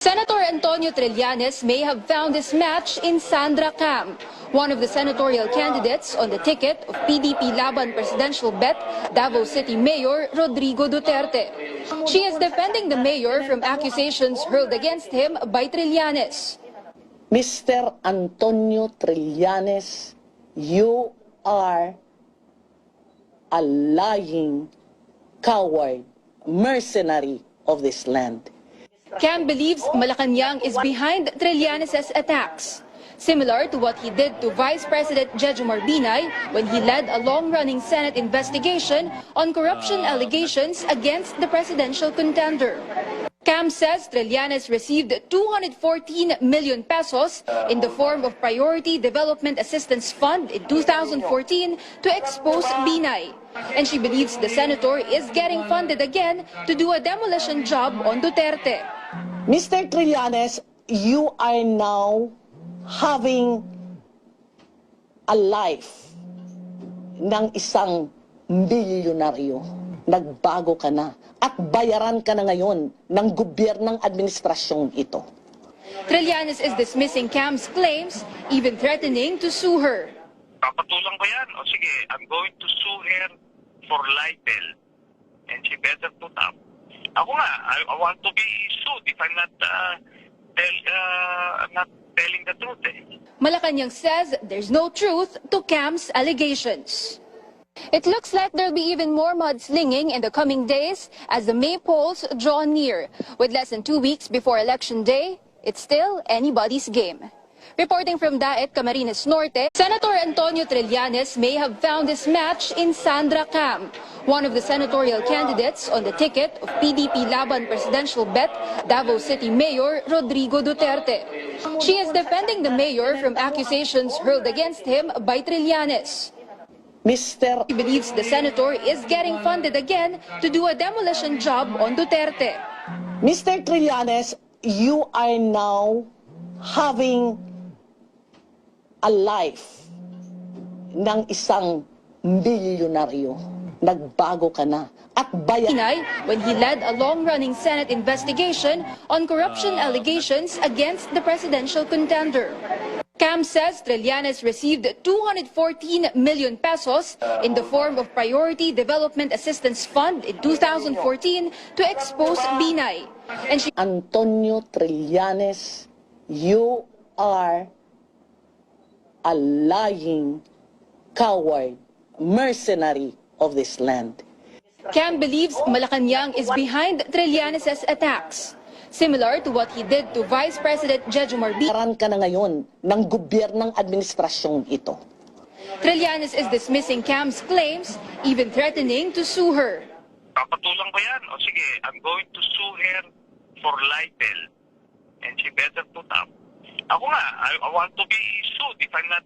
Senator Antonio Trillanes may have found his match in Sandra Cam, one of the senatorial candidates on the ticket of PDP Laban presidential bet, Davao City Mayor Rodrigo Duterte. She is defending the mayor from accusations hurled against him by Trillanes. Mr. Antonio Trillanes, you are a lying, coward, mercenary of this land. Cam believes Malacanang is behind Trillanes' attacks, similar to what he did to Vice President Jejomar Binay when he led a long-running Senate investigation on corruption allegations against the presidential contender. Cam says Trillanes received 214 million pesos in the form of Priority Development Assistance Fund in 2014 to expose Binay. And she believes the senator is getting funded again to do a demolition job on Duterte. Mr. Trillanes, you are now having a life ng isang bilyonaryo. Nagbago ka na at bayaran ka na ngayon ng gobyernong administrasyong ito. Trillanes is dismissing Cam's claims, even threatening to sue her. Papatulang ko yan. O sige, I'm going to sue her for libel. And she better put up. Ako nga, I want to be sued if I'm not telling the truth. Malacanang says there's no truth to Cam's allegations. It looks like there'll be even more mudslinging in the coming days as the May polls draw near. With less than 2 weeks before Election Day, it's still anybody's game. Reporting from Daet, Camarines Norte, Senator Antonio Trillanes may have found his match in Sandra Cam, one of the senatorial candidates on the ticket of PDP Laban presidential bet, Davao City Mayor Rodrigo Duterte. She is defending the mayor from accusations hurled against him by Trillanes. Mr. He believes the senator is getting funded again to do a demolition job on Duterte. Mr. Trillanes, you are now having a life ng isang bilyonaryo. Nagbago ka na at bayan. Binay when he led a long-running Senate investigation on corruption allegations against the presidential contender. Cam says Trillanes received 214 million pesos in the form of Priority Development Assistance Fund in 2014 to expose Binay. And she Antonio Trillanes, you are a lying, coward, mercenary of this land. Cam believes Malacanang is behind Trillanes' attacks, similar to what he did to Vice President Jejomar Binay. Bayaran ka na ngayon ng gobyernong administrasyong ito. Trillanes is dismissing Cam's claims, even threatening to sue her. Papatulang ko yan. O sige, I'm going to sue her for libel. And she better put up. Ako nga, I want to be sued if I'm not